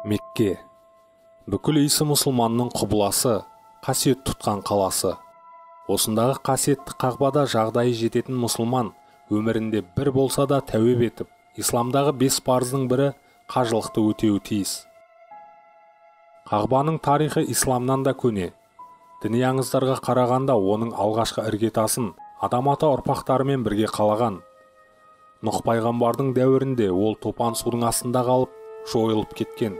Мекке, бүкіл исі мұсылманның құбыласы, қасиет тұтқан қаласы. Осындағы қасиетті қағбада жағдайы жететін мұсылман өмірінде бір болса да тәуіп етіп, исламдағы 5 парыздың бірі қажылықты өтеуі тиіс. Қағбаның тарихы исламнан да көне. Діни аңыздарға қарағанда оның алғашқы іргетасын адам ата ұрпақтарымен бірге қалаған. Нұх пайғамбардың дәуірінде ол топан судың астында қалып, жойылып кеткен.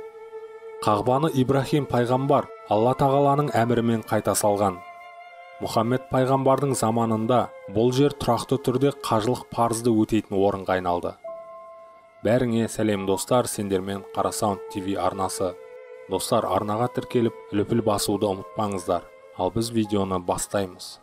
Қағбаны Ибрахим пайғамбар Алла тағаланың әмірімен қайта салған. Мұхаммед пайғамбардың заманында бұл жер тұрақты түрде қажылық парызды өтейтін орынға айналды. Бәріңе сәлем достар, сендермен Қарасаунд ТВ арнасы. Достар, арнаға тіркеліп, лүпіл басуды ұмытпаңыздар. Ал біз видеоны бастаймыз.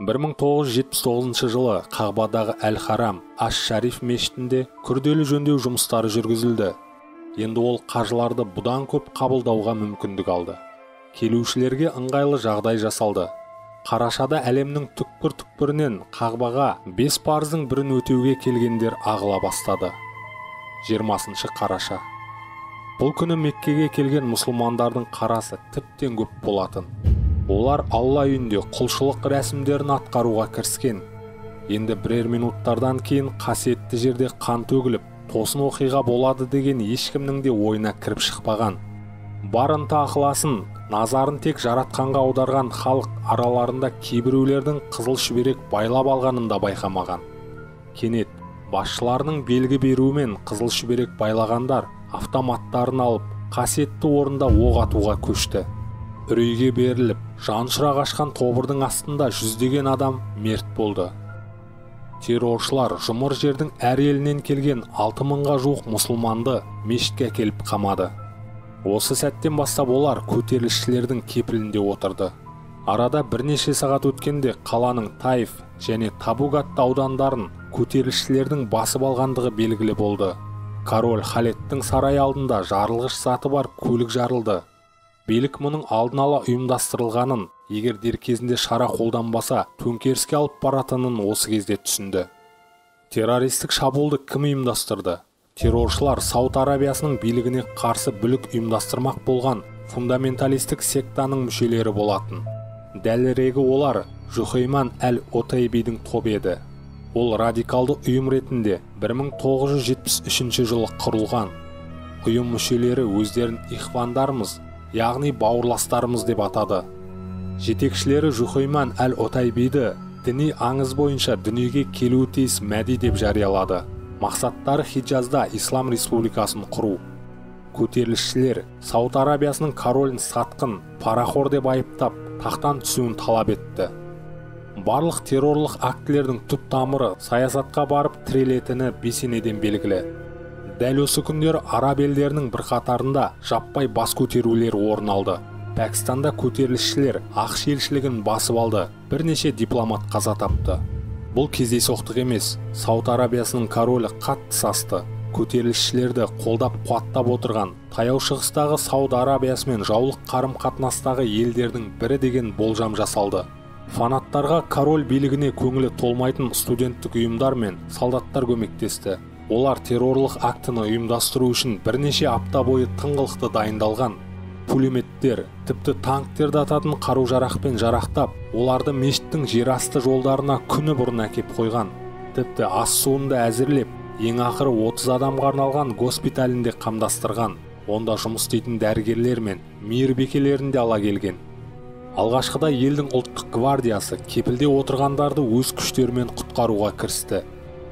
1979 жылы Қағбадағы Әл-Харам Аш-Шариф мешітінде күрделі жөндеу жұмыстары жүргізілді. Енді ол қажыларды бұдан көп қабылдауға мүмкіндік алды. Келушілерге ыңғайлы жағдай жасалды. Қарашада әлемнің түкпір-түкпірінен Қағбаға 5 парыздың бірін өтеуге келгендер ағыла бастады. 20 қараша. Бұл күні Меккеге келген мұсылмандардың қарасы тіптен көп болатын. Олар Алла үйінде құлшылық рәсімдерін атқаруға кіріскен. Енді бірер минуттардан кейін қасиетті жерде қан төгіліп, тосын оқиға болады деген ешкімнің де ойына кіріп шықпаған. Бар ынта-ықыласын, назарын тек жаратқанға аударған халық араларында кейбіреулердің қызыл шүберек байлап алғанын да байқамаған. Кенет басшыларының белгі беруімен қызыл шүберек байлағандар автоматтарын алып, қасиетті орында оқ атуға көшті. Үрейге беріліп, жаншырақ ашқан тобырдың астында жүздеген адам мерт болды. Терроршылар жұмыр жердің әр елінен келген 6000-ға жуық мұсылманды мешітке әкеліп қамады. Осы сәттен бастап олар көтерілісшілердің кепілінде отырды. Арада бірнеше сағат өткенде қаланың Таиф және Табук атты аудандарын көтерілісшілердің басып алғандығы белгілі болды. Король Халеттің сарай алдында жарылғыш заты бар көлік жарылды. Билік мұның алдын ала ұйымдастырылғанын, егер дер кезінде шара қолданбаса, төңкеріске алып баратынын осы кезде түсінді. Террористік шабуылды кім ұйымдастырды? Терроршылар Сауд Арабиясының билігіне қарсы бүлік ұйымдастырмақ болған фундаменталистік сектаның мүшелері болатын. Дәлірегі олар Жухайман әл-Отайбидің тобы еді. Ол радикалды ұйым ретінде 1973 жылы құрылған. Ұйым мүшелері өздерін ихвандарымыз, яғни бауырластарымыз деп атады. Жетекшілері Жухайман әл-Отайбиді діни аңыз бойынша дүниеге келуі тиіс мәди деп жариялады. Мақсаттары Хиджазда Ислам Республикасын құру. Көтерілісшілер Сауд Арабиясының королін сатқын, парақор деп айыптап, тақтан түсуін талап етті. Барлық террорлық актілердің түп тамыры саясатқа барып тірелетіні бесенеден белгілі. Дәл осы күндері араб елдерінің бірқатарында жаппай бас көтерулер орын алды. Пәкістанда көтерілісшілер ақш елшілігін басып алды, бірнеше дипломат қаза тапты. Бұл кездейсоқтық емес, Сауд Арабиясының королі қатты састы. Көтерілісшілерді қолдап қуаттап отырған таяу шығыстағы Сауд Арабиясымен жаулық қарым-қатынастағы елдердің бірі деген болжам жасалды. Фанаттарға король билігіне көңілі толмайтын студенттік ұйымдар мен солдаттар көмектесті. Олар террорлық актіні ұйымдастыру үшін бірнеше апта бойы тыңғылықты дайындалған. Пулеметтер, тіпті танктерді ататын қару-жарақпен жарақтап, оларды мешіттің жерасты жолдарына күні бұрын әкеп қойған. Тіпті ас суынды әзірлеп, ең ақыры 30 адамға арналған госпиталінде қамдастырған. Онда жұмыс істейтін дәрігерлер мен мейірбикелерін де ала келген. Алғашқыда елдің ұлттық гвардиясы кепілде отырғандарды өз күштерімен құтқаруға кірісті.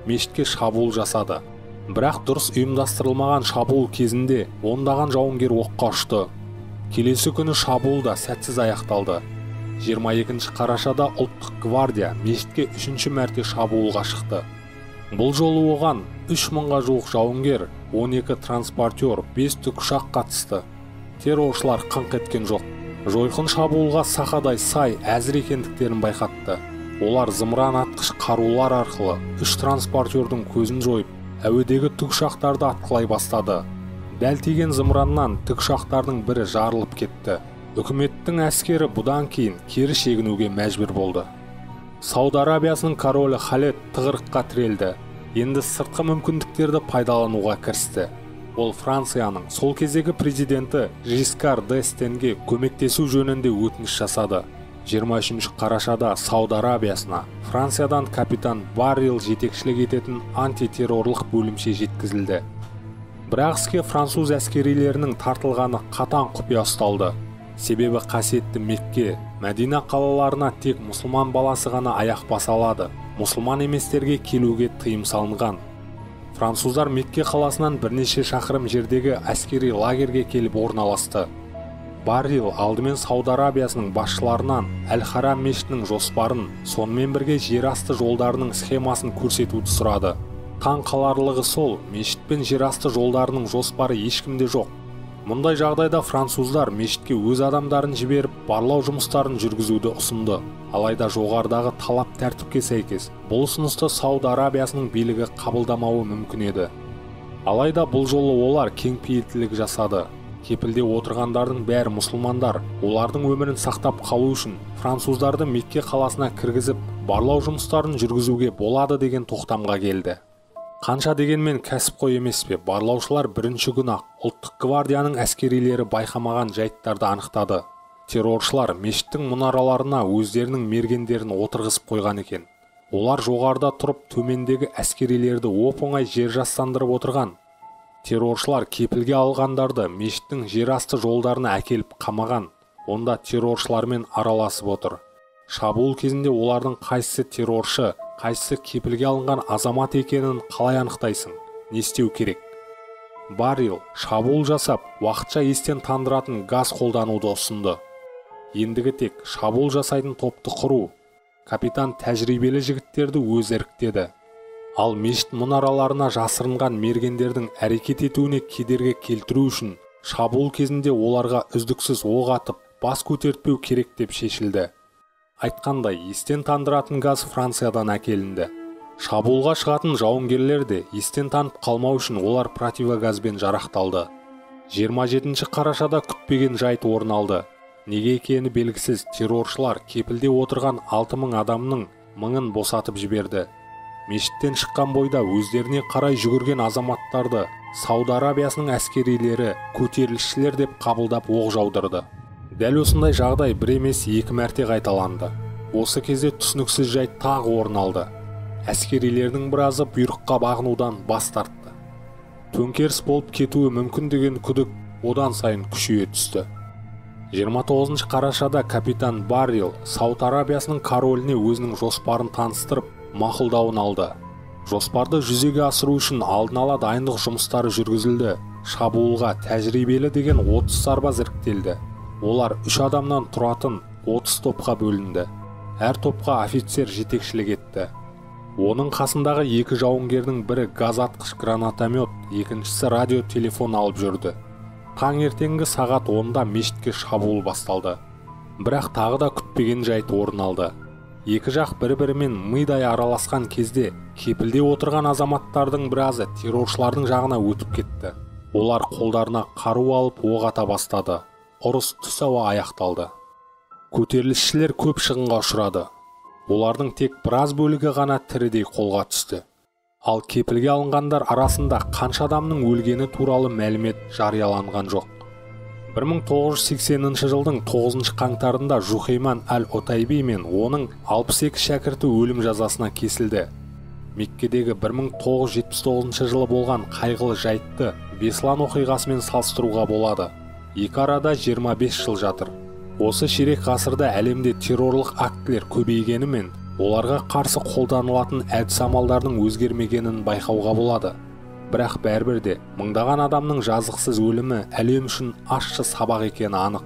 Мешітке шабуыл жасады. Бірақ дұрыс ұйымдастырылмаған шабуыл кезінде ондаған жауынгер оққа ұшты. Келесі күні шабуыл да сәтсіз аяқталды. 22 қарашада ұлттық гвардия мешітке 3-ші мәрте шабуылға шықты. Бұл жолы оған 3000-ға жуық жауынгер, 12 транспортер, 5 тікұшақ қатысты. Терроршылар қыңқ еткен жоқ. Жойқын шабуылға сақадай сай әзір екендіктерін байқатты. Олар зымыран атқыш қарулар арқылы 3 транспортердің көзін жойып, әуедегі тікұшақтарды атқылай бастады. Дәл тиген зымыраннан тікұшақтардың бірі жарылып кетті. Үкіметтің әскері бұдан кейін кері шегінуге мәжбүр болды. Сауд Арабиясының королі Халет тығырыққа тірелді. енді сыртқы мүмкіндіктерді пайдалануға кірісті. Ол Францияның сол кездегі президенті Жискар д'Эстенге көмектесу жөнінде өтініш жасады. 23 қарашада Сауд Арабиясына Франциядан капитан Баррил жетекшілік ететін антитеррорлық бөлімше жеткізілді. Бірақ іске француз әскерилерінің тартылғаны қатаң құпия ұсталды. Себебі қасиетті Мекке, Мәдина қалаларына тек мұсылман баласы ғана аяқ баса алады. Мұсылман еместерге келуге тыйым салынған. Француздар Мекке қаласынан бірнеше шақырым жердегі әскери лагерге келіп орналасты. Баррил алдымен Сауд Арабиясының басшыларынан Әл-Харам мешітінің жоспарын, сонымен бірге жерасты жолдарының схемасын көрсетуді сұрады. Таң қаларлығы сол, мешіт пен жерасты жолдарының жоспары ешкімде жоқ. Мұндай жағдайда француздар мешітке өз адамдарын жіберіп, барлау жұмыстарын жүргізуді ұсынды. Алайда жоғарыдағы талап тәртіпке сәйкес, бұл ұсынысты Сауд Арабиясының билігі қабылдамауы мүмкін еді. Алайда бұл жолы олар кеңпейілділік жасады. Кепілде отырғандардың бәрі мұсылмандар, олардың өмірін сақтап қалу үшін француздарды Мекке қаласына кіргізіп, барлау жұмыстарын жүргізуге болады деген тоқтамға келді. Қанша дегенмен кәсіпқой емес пе, барлаушылар бірінші күні-ақ ұлттық гвардияның әскерилері байқамаған жайттарды анықтады. Терроршылар мешіттің мұнараларына өздерінің мергендерін отырғызып қойған екен. Олар жоғарыда тұрып төмендегі әскерилерді оп-оңай жер жастандырып отырған. Терроршылар кепілге алғандарды мешіттің жерасты жолдарына әкеліп қамаған. Онда терроршылармен араласып отыр. Шабуыл кезінде олардың қайсысы терроршы, қайсысы кепілге алынған азамат екенін қалай анықтайсың? Не істеу керек? Баррил шабуыл жасап, уақытша естен тандыратын газ қолдануды ұсынды. Ендігі тек шабуыл жасайтын топты құру. Капитан тәжірибелі жігіттерді өз іріктеді. Ал мешіт мұнараларына жасырынған мергендердің әрекет етуіне кедергі келтіру үшін шабуыл кезінде оларға үздіксіз оқ атып, бас көтертпеу керек деп шешілді. Айтқандай, естен тандыратын газ Франциядан әкелінді. Шабуылға шығатын жауынгерлер де естен танып қалмау үшін олар противогазбен жарақталды. 27 қарашада күтпеген жайт орын алды. Неге екені белгісіз терроршылар кепілде отырған 6000 адамның 1000-ын босатып жіберді. Мешіттен шыққан бойда өздеріне қарай жүгірген азаматтарды Сауд Арабиясының әскерилері көтерілісшілер деп қабылдап оқ жаудырды. Дәл осындай жағдай бір емес екі мәрте қайталанды. Осы кезде түсініксіз жайт тағы орын алды. Әскерилердің біразы бұйрыққа бағынудан бас тартты. Төңкеріс болып кетуі мүмкін деген күдік одан сайын күшейе түсті. 29 қарашада капитан Баррил Сауд Арабиясының короліне өзінің жоспарын таныстырып, мақұлдауын алды. Жоспарды жүзеге асыру үшін алдын ала дайындық жұмыстары жүргізілді. Шабуылға тәжірибелі деген 30 сарбаз іріктелді. Олар 3 адамнан тұратын 30 топқа бөлінді. Әр топқа офицер жетекшілік етті. Оның қасындағы екі жауынгердің бірі газ атқыш гранатомет, екіншісі радиотелефон алып жүрді. Таңертеңгі сағат 10-да мешітке шабуыл басталды. Бірақ тағы да күтпеген жайт орын алды. Екі жақ бір-бірімен мидай араласқан кезде кепілде отырған азаматтардың біразы терроршылардың жағына өтіп кетті. Олар қолдарына қару алып оқ ата бастады. Ұрыс түс ауа аяқталды. Көтерілісшілер көп шығынға ұшырады. Олардың тек біраз бөлігі ғана тірідей қолға түсті. Ал кепілге алынғандар арасында қанша адамның өлгені туралы мәлімет жарияланған жоқ. 1980 жылдың 9 қаңтарында Жухейман Аль-Отайби мен оның 62 шәкірті өлім жазасына кесілді. Меккедегі 1979 жылы болған қайғылы жайтты Беслан оқиғасымен салыстыруға болады. Екі арада 25 жыл жатыр. Осы ширек ғасырда әлемде террорлық актілер көбейгенімен, оларға қарсы қолданылатын әдіс-амалдардың өзгермегенін байқауға болады. Бірақ бәрібір де мыңдаған адамның жазықсыз өлімі әлем үшін ащы сабақ екені анық.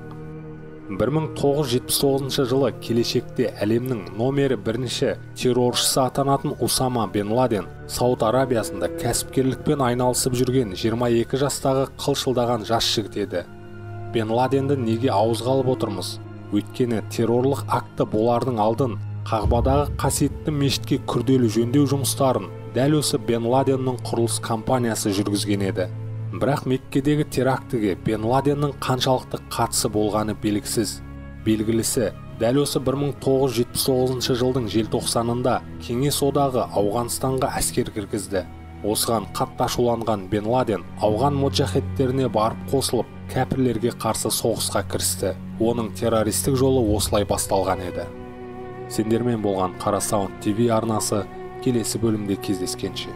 1979 жылы келешекте әлемнің номері бірінші терроршысы атанатын Усама бен Ладен Сауд Арабиясында кәсіпкерлікпен айналысып жүрген 22 жастағы қылшылдаған жас жігіт еді. Бен Ладенді неге ауызға алып отырмыз? Өйткені террорлық акті болардың алдын Қағбадағы қасиетті мешітке күрделі жөндеу жұмыстарын дәл осы Бен Ладеннің құрылыс компаниясы жүргізген еді. Бірақ Меккедегі терактіге Бен Ладеннің қаншалықты қатысы болғаны белгісіз. Белгілісі, Дәл осы 1979 жылдың желтоқсанында Кеңес одағы Ауғанстанға әскер кіргізді. Осыған қатты ашуланған Бен Ладен ауған моджахеттеріне барып қосылып, кәпірлерге қарсы соғысқа кірісті. Оның террористік жолы осылай басталған еді. Сендермен болған Қара Саунд ТВ арнасы келесі бөлімде кездескенше.